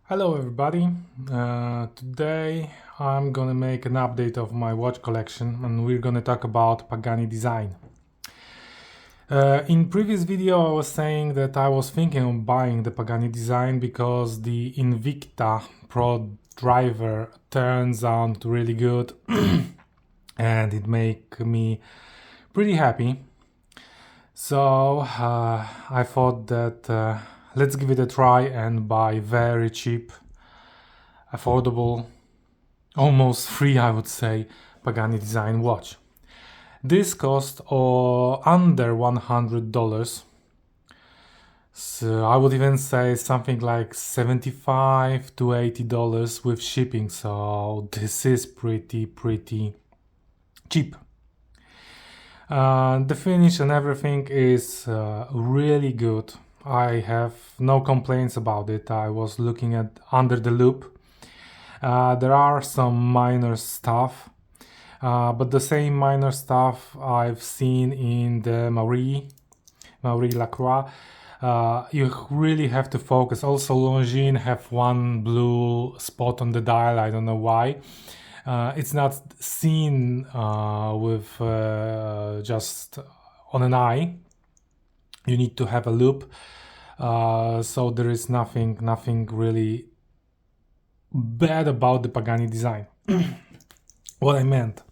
Hello everybody, today I'm gonna make an update of my watch collection and we're gonna talk about Pagani Design. In previous video I was saying that I was thinking of buying the Pagani Design because the Invicta Pro driver turns out really good and it make me pretty happy. So I thought that let's give it a try and buy very cheap, affordable, almost free, I would say, Pagani Design watch. This cost under $100. So I would even say something like $75 to $80 with shipping. So this is pretty cheap. The finish and everything is really good. I have no complaints about it. I was looking at under the loop. There are some minor stuff, but the same minor stuff I've seen in the Marie Lacroix. You really have to focus. Also, Longines have one blue spot on the dial. I don't know why. It's not seen with just on an eye. You need to have a loop. So there is nothing really bad about the Pagani Design. What I meant,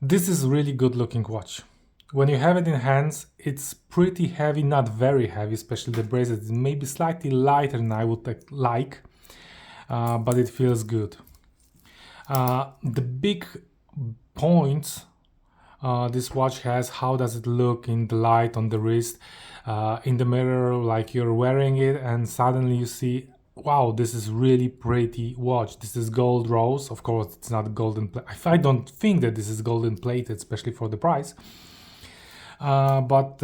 this is really good looking watch. When you have it in hands, it's pretty heavy, not very heavy, especially the bracelet. It's maybe slightly lighter than I would like, but it feels good. The big points this watch has: how does it look in the light on the wrist, in the mirror, like you're wearing it and suddenly you see, wow, this is really pretty watch. This is gold rose. Of course, it's not golden. I don't think that this is golden plated, especially for the price. But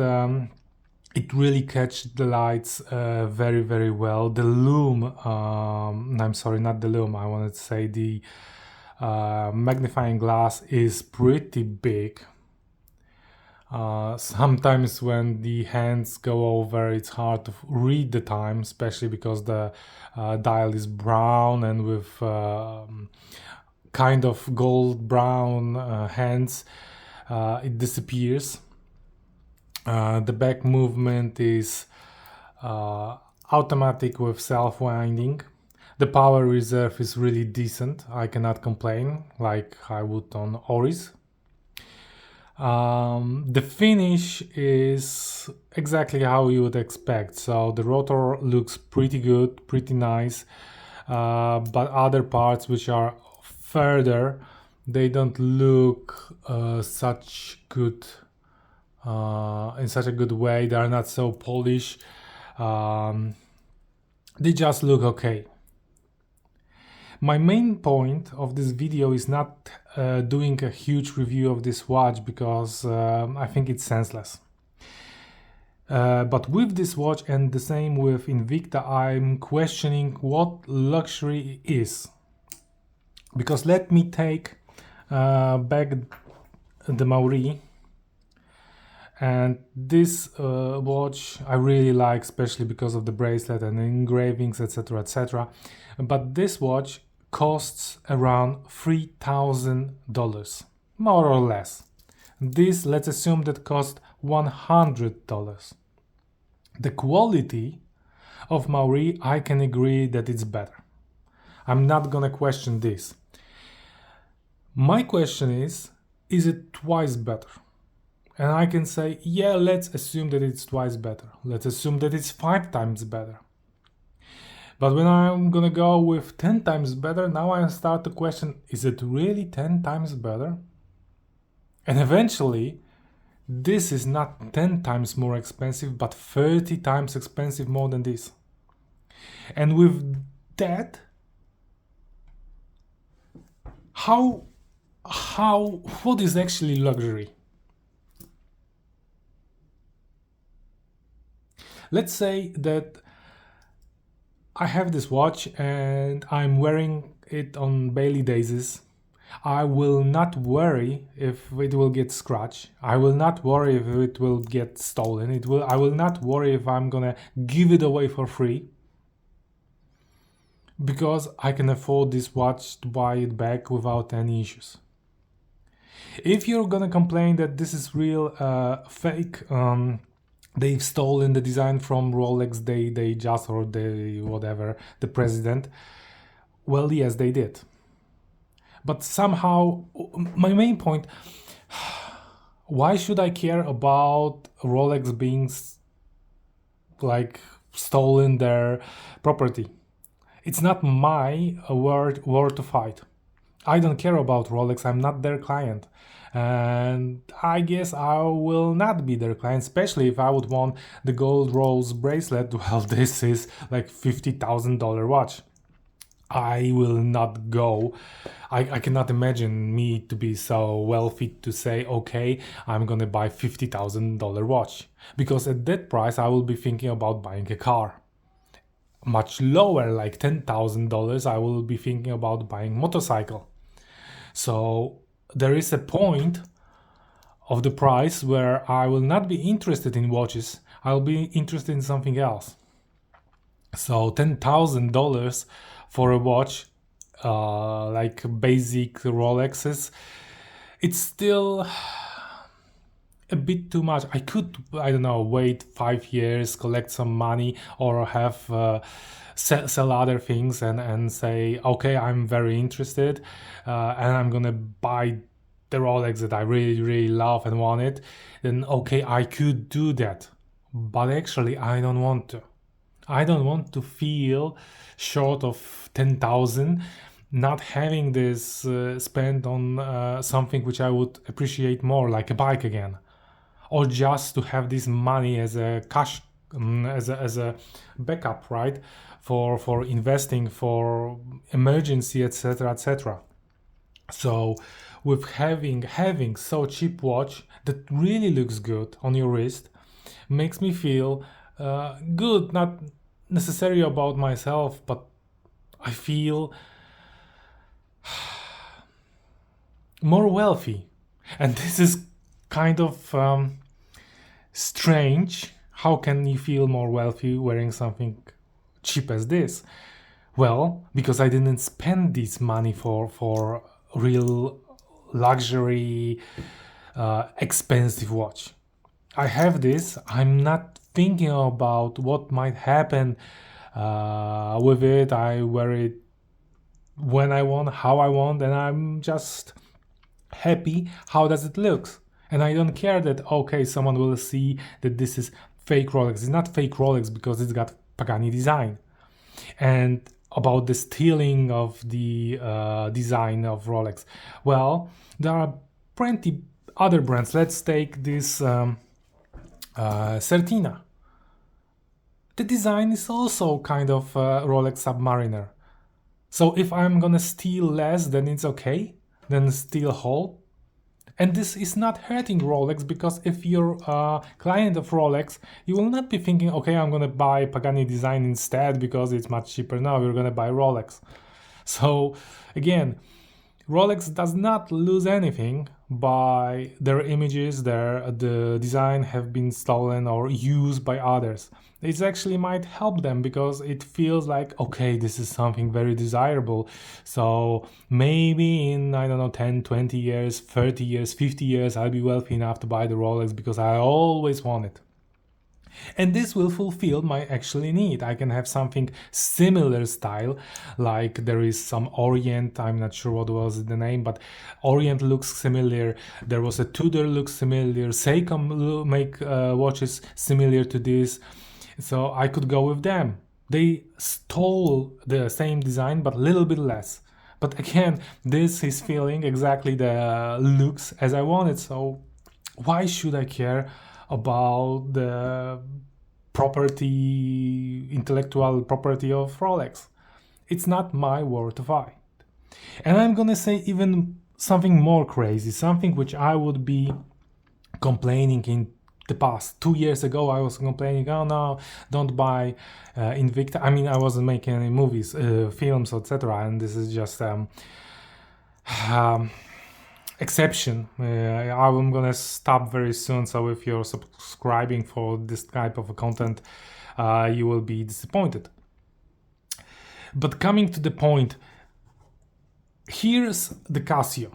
it really catches the lights very well. The lume, I'm sorry, not the lume. I wanted to say the magnifying glass is pretty big. Sometimes when the hands go over, it's hard to read the time, especially because the dial is brown and with kind of gold brown hands, it disappears. The back movement is automatic with self-winding. The power reserve is really decent. I cannot complain like I would on Oris. The finish is exactly how you would expect. So the rotor looks pretty good, pretty nice, but other parts which are further, they don't look such good in such a good way. They are not so polished. They just look okay. My main point of this video is not doing a huge review of this watch because I think it's senseless. But with this watch and the same with Invicta, I'm questioning what luxury is. Because let me take back the Maori. And this watch I really like, especially because of the bracelet and the engravings, etc, etc. But this watch costs around $3,000, more or less. This, let's assume that cost $100. The quality of Maori, I can agree that it's better. I'm not gonna question this. My question is it twice better? And I can say, yeah, let's assume that it's twice better. Let's assume that it's 5 times better. But when I'm gonna go with 10 times better, now I start to question, is it really 10 times better? And eventually, this is not 10 times more expensive, but 30 times expensive more than this. And with that, what is actually luxury? Let's say that I have this watch and I'm wearing it on daily basis. I will not worry if it will get scratched. I will not worry if it will get stolen. I will not worry if I'm gonna give it away for free. because I can afford this watch to buy it back without any issues. If you're gonna complain that this is real fake, they've stolen the design from Rolex, they just, or they whatever, the president, well, yes, they did. But somehow, my main point, why should I care about Rolex being like stolen their property? It's not my war to fight. I don't care about Rolex, I'm not their client. And I guess I will not be their client, especially if I would want the gold rose bracelet. Well, this is like $50,000 watch. I will not go. I cannot imagine me to be so wealthy to say, okay, I'm gonna buy $50,000 watch. Because at that price, I will be thinking about buying a car. Much lower, like $10,000, I will be thinking about buying motorcycle. So there is a point of the price where I will not be interested in watches. I'll be interested in something else. So $10,000 for a watch, like basic Rolexes, it's still a bit too much. I could, I don't know, wait 5 years, collect some money, or have sell other things and say, okay, I'm very interested, and I'm gonna buy the Rolex that I really love and want it. Then okay, I could do that, but actually I don't want to. I don't want to feel short of 10,000, not having this spent on something which I would appreciate more, like a bike again, or just to have this money as a cash, as a backup, right, for investing, for emergency, etc., etc. So with having so cheap watch that really looks good on your wrist, makes me feel good, not necessarily about myself, but I feel more wealthy. And this is kind of strange. How can you feel more wealthy wearing something cheap as this? Well, because I didn't spend this money for real luxury expensive watch. I have this. I'm not thinking about what might happen with it. I wear it when I want, how I want, and I'm just happy how does it look. And I don't care that, okay, someone will see that this is fake Rolex. It's not fake Rolex because it's got Pagani Design. And about the stealing of the design of Rolex, well, there are plenty other brands. Let's take this Certina. The design is also kind of Rolex Submariner. So if I'm gonna steal less, then it's okay, then steal whole. And this is not hurting Rolex, because if you're a client of Rolex, you will not be thinking, okay, I'm gonna buy Pagani Design instead because it's much cheaper. Now you're gonna buy Rolex. So again, Rolex does not lose anything by their images, the design have been stolen or used by others. It actually might help them because it feels like, okay, this is something very desirable. So maybe in, I don't know, 10, 20 years, 30 years, 50 years, I'll be wealthy enough to buy the Rolex because I always want it. And this will fulfill my actually need. I can have something similar style, like there is some Orient, I'm not sure what was the name, but Orient looks similar. There was a Tudor looks similar. Seiko make watches similar to this. So I could go with them. They stole the same design, but a little bit less. But again, this is feeling exactly the looks as I wanted. So why should I care about the property, intellectual property of Rolex? It's not my war to fight. And I'm gonna say even something more crazy, something which I would be complaining in the past. 2 years ago, I was complaining, oh no, don't buy Invicta. I mean, I wasn't making any movies, films, etc. And this is just exception. I'm gonna stop very soon, so if you're subscribing for this type of content, you will be disappointed. But coming to the point, here's the Casio,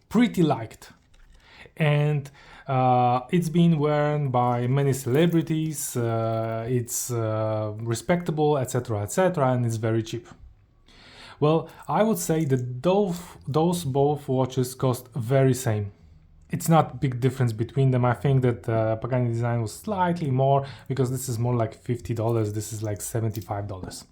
pretty liked, and it's been worn by many celebrities, it's respectable, etc., etc., and it's very cheap. Well, I would say that those both watches cost very same. It's not big difference between them. I think that Pagani Design was slightly more, because this is more like $50, this is like $75.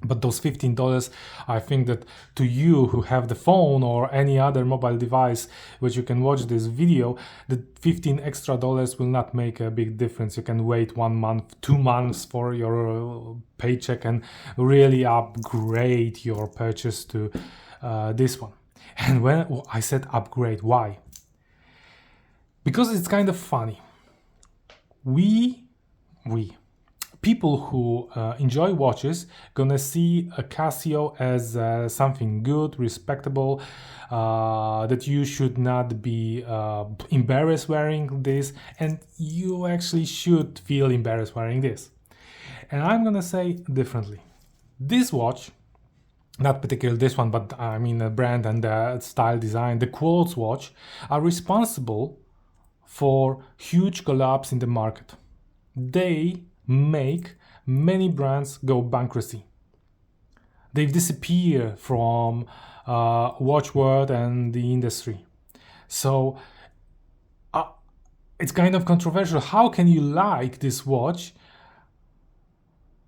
But those $15, I think that to you who have the phone or any other mobile device which you can watch this video, the 15 extra dollars will not make a big difference. You can wait 1 month, 2 months for your paycheck and really upgrade your purchase to this one. And when I said upgrade, why? Because it's kind of funny. People who enjoy watches gonna see a Casio as something good, respectable, that you should not be embarrassed wearing this, and you actually should feel embarrassed wearing this. And I'm gonna say differently. This watch, not particularly this one, but I mean the brand and the style design, the quartz watch, are responsible for huge collapse in the market. They make many brands go bankruptcy. They disappear from watch world and the industry. So it's kind of controversial. How can you like this watch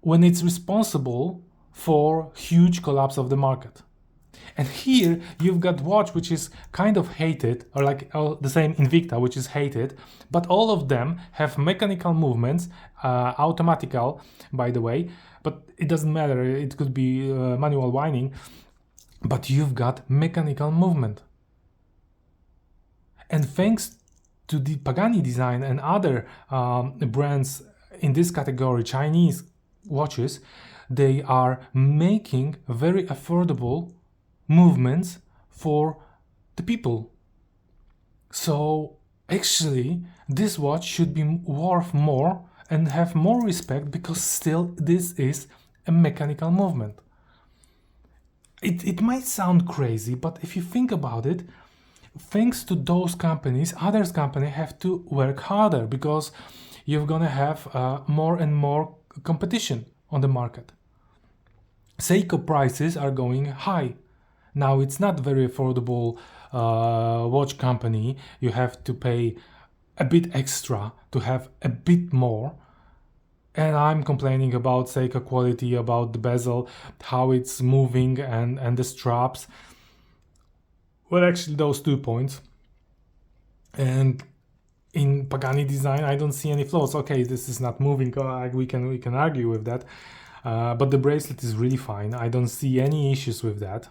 when it's responsible for huge collapse of the market? And here you've got watch which is kind of hated, or like the same Invicta, which is hated, but all of them have mechanical movements, automatical, by the way, but it doesn't matter, it could be manual winding, but you've got mechanical movement. And thanks to the Pagani Design and other brands in this category, Chinese watches, they are making very affordable movements for the people. So actually this watch should be worth more and have more respect, because still this is a mechanical movement. It might sound crazy, but if you think about it, thanks to those companies, others companies have to work harder, because you're gonna have more and more competition on the market. Seiko prices are going high. Now it's not very affordable watch company. You have to pay a bit extra to have a bit more. And I'm complaining about Seiko quality, about the bezel, how it's moving, and the straps. Well, actually those 2 points. And in Pagani Design, I don't see any flaws. Okay, this is not moving. We can argue with that. But the bracelet is really fine. I don't see any issues with that.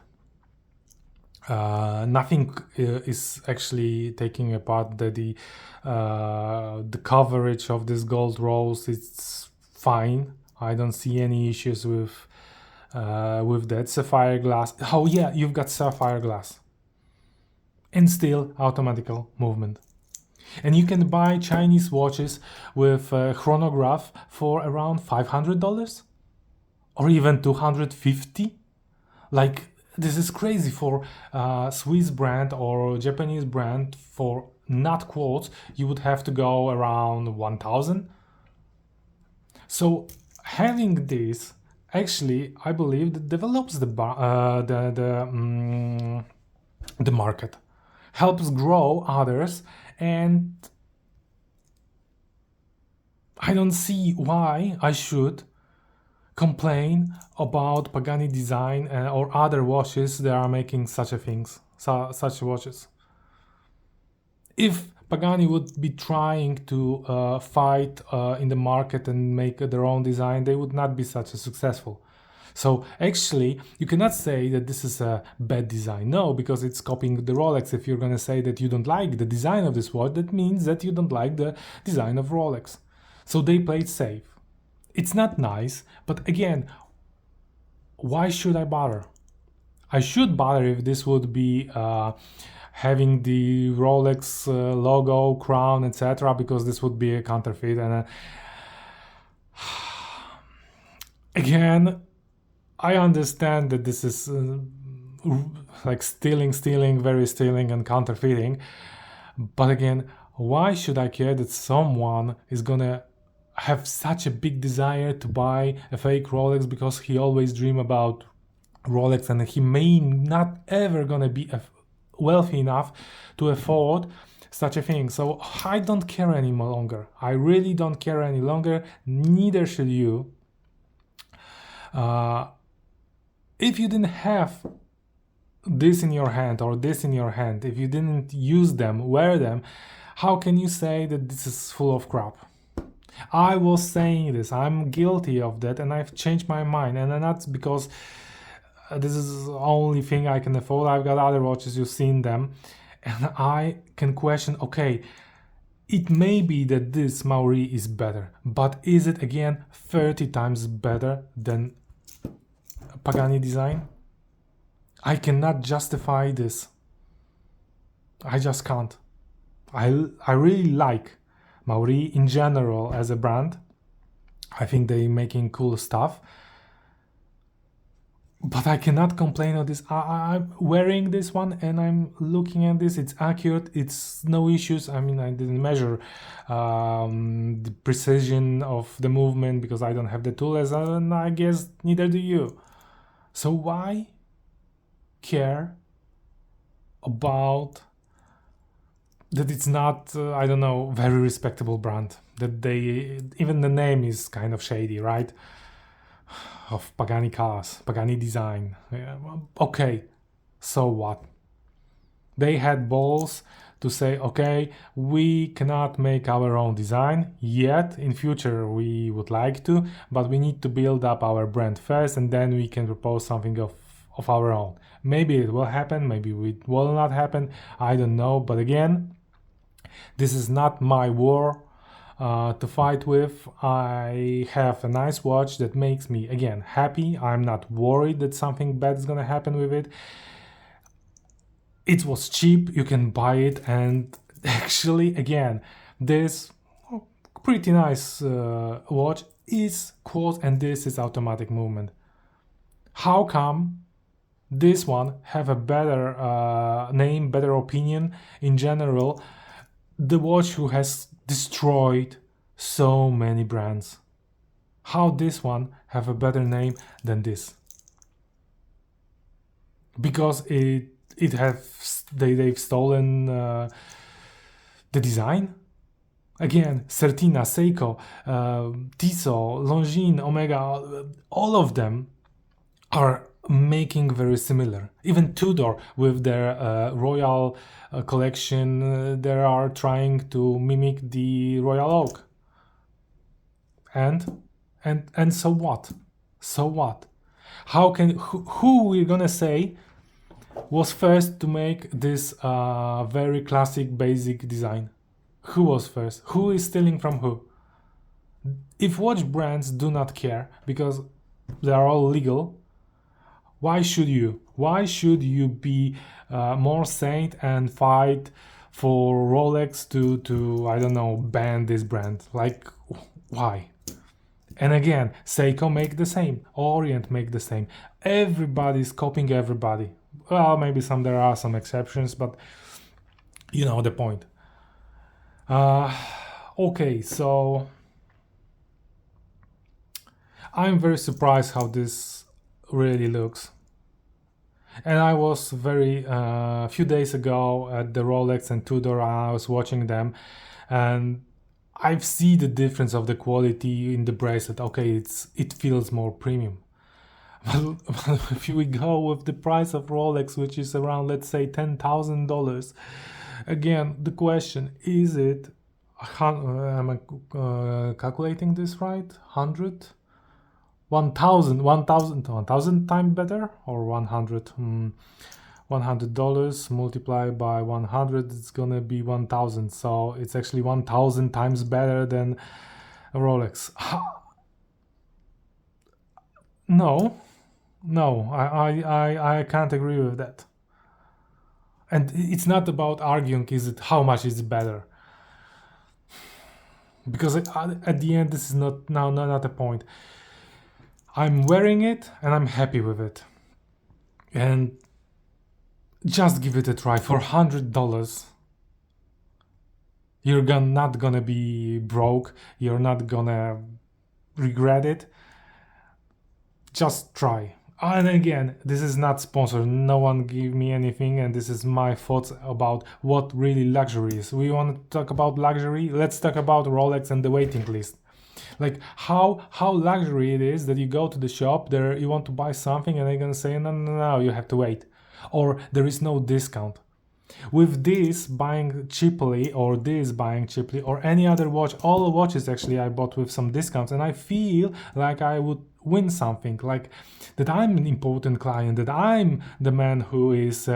Nothing is actually taking apart the coverage of this gold rose. It's fine. I don't see any issues with that. Sapphire glass. Oh yeah, you've got sapphire glass, and still automatical movement. And you can buy Chinese watches with a chronograph for around $500 or even $250. Like, this is crazy for Swiss brand or Japanese brand. For not quartz, you would have to go around 1,000. So having this, actually, I believe that develops the market, helps grow others, and I don't see why I should complain about Pagani Design or other watches that are making such watches. If Pagani would be trying to fight in the market and make their own design, they would not be such a successful. So actually, you cannot say that this is a bad design. No, because it's copying the Rolex. If you're going to say that you don't like the design of this watch, that means that you don't like the design of Rolex. So they played safe. It's not nice, but again, why should I bother? I should bother if this would be having the Rolex logo, crown, etc., because this would be a counterfeit. And again, I understand that this is like stealing, very stealing and counterfeiting. But again, why should I care that someone is gonna have such a big desire to buy a fake Rolex because he always dream about Rolex and he may not ever gonna be wealthy enough to afford such a thing. So I don't care any longer. I really don't care any longer. Neither should you. If you didn't have this in your hand or this in your hand, if you didn't use them, wear them, how can you say that this is full of crap? I was saying this, I'm guilty of that, and I've changed my mind. And that's because this is the only thing I can afford. I've got other watches, you've seen them, and I can question, okay, it may be that this Maori is better, but is it again 30 times better than Pagani Design? I cannot justify this. I just can't. I really like Maori in general as a brand. I think they're making cool stuff. But I cannot complain of this. I'm wearing this one and I'm looking at this. It's accurate. It's no issues. I mean, I didn't measure the precision of the movement because I don't have the tool, and I guess neither do you. So why care about that it's not, I don't know, very respectable brand? That they, even the name is kind of shady, right? Of Pagani cars, Pagani Design. Yeah, okay, so what? They had balls to say, okay, we cannot make our own design yet. In future, we would like to, but we need to build up our brand first, and then we can propose something of our own. Maybe it will happen, maybe it will not happen. I don't know. But again, this is not my war to fight with. I have a nice watch that makes me, again, happy. I'm not worried that something bad is gonna happen with it. It was cheap, you can buy it, and actually, again, this pretty nice watch is quartz and this is automatic movement. How come this one have a better name, better opinion in general? The watch who has destroyed so many brands. How this one have a better name than this? Because they've stolen the design. Again, Certina, Seiko, Tissot, Longines, Omega, all of them are making very similar. Even Tudor with their Royal collection, they are trying to mimic the Royal Oak. And so what? So what? How can who we're gonna say was first to make this very classic basic design? Who was first? Who is stealing from who? If watch brands do not care because they are all legal, why should you? Why should you be more saint and fight for Rolex to I don't know, ban this brand? Like, why? And again, Seiko make the same, Orient make the same. Everybody's copying everybody. Well, maybe there are some exceptions, but you know the point. Okay, so I'm very surprised how this really looks. And I was very few days ago at the Rolex and Tudor. I was watching them, and I see the difference of the quality in the bracelet. Okay, it feels more premium. But if we go with the price of Rolex, which is around, let's say, $10,000, again, the question is it? Am I calculating this right? 100, 1,000 times better, or 100? $100 multiplied by 100, it's gonna be 1,000. So it's actually 1,000 times better than a Rolex. No, I can't agree with that. And it's not about arguing how much is better, because at the end this is not a point. I'm wearing it and I'm happy with it. And just give it a try. For $100, you're not gonna be broke. You're not gonna regret it. Just try. And again, this is not sponsored. No one give me anything, and this is my thoughts about what really luxury is. We want to talk about luxury. Let's talk about Rolex and the waiting list. Like how luxury it is that you go to the shop there, you want to buy something, and they're gonna say no, you have to wait, or there is no discount. With this buying cheaply, or this buying cheaply, or any other watch, all watches actually I bought with some discounts, and I feel like I would win something, like that I'm an important client, that I'm the man who is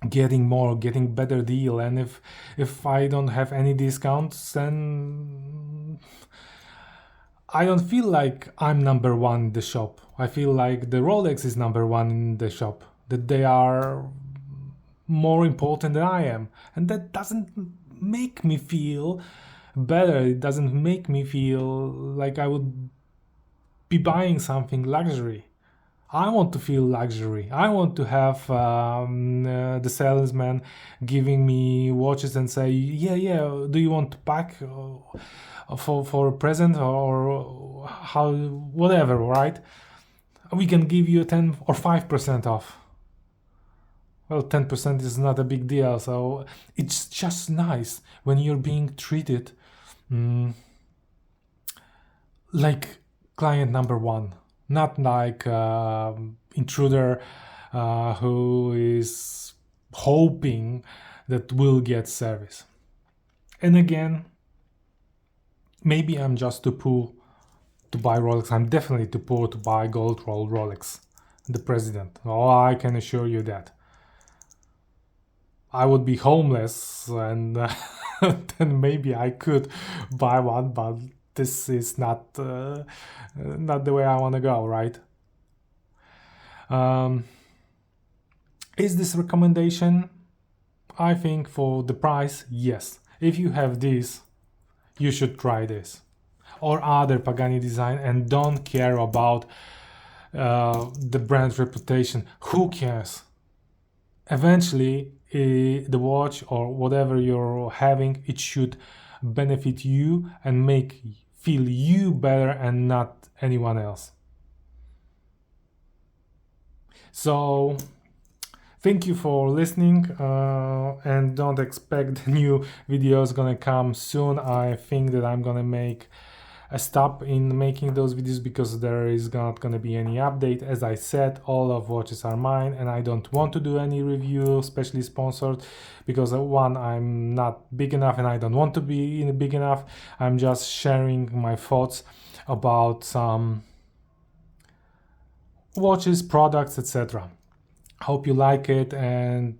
getting better deal. And if I don't have any discounts, then I don't feel like I'm number one in the shop. I feel like the Rolex is number one in the shop, that they are more important than I am. And that doesn't make me feel better. It doesn't make me feel like I would be buying something luxury. I want to feel luxury. I want to have the salesman giving me watches and say, yeah, do you want to pack for a present, or how, whatever, right? We can give you 10 or 5% off. Well, 10% is not a big deal, so it's just nice when you're being treated like client number one, not like intruder who is hoping that we'll get service. And again, maybe I'm just too poor to buy Rolex. I'm definitely too poor to buy gold roll Rolex, the president. Oh, I can assure you that. I would be homeless, and then maybe I could buy one, but this is not the way I want to go, right? Is this recommendation? I think for the price, yes. If you have this, you should try this or other Pagani Design, and don't care about the brand reputation. Who cares? Eventually, the watch or whatever you're having, it should benefit you and make feel you better and not anyone else. So thank you for listening, and don't expect new videos gonna come soon. I think that I'm gonna make a stop in making those videos because there is not gonna be any update. As I said, all of watches are mine, and I don't want to do any review, especially sponsored, because one, I'm not big enough and I don't want to be big enough. I'm just sharing my thoughts about some watches, products, etc. Hope you like it, and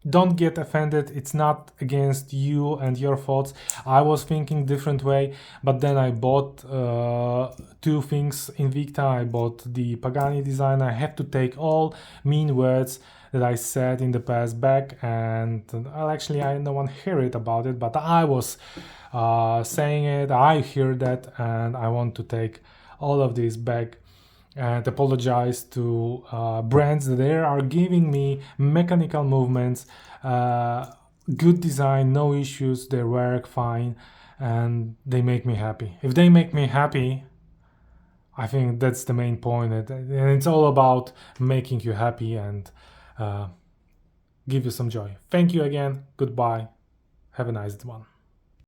don't get offended. It's not against you and your thoughts. I was thinking different way, but then I bought two things in Invicta. I bought the Pagani Design. I have to take all mean words that I said in the past back, and actually no one hear it about it, but I was saying it. I hear that, and I want to take all of this back and apologize to brands that they are giving me mechanical movements, good design, no issues, they work fine, and they make me happy. If they make me happy, I think that's the main point, and it's all about making you happy and give you some joy. Thank you again. Goodbye. Have a nice one.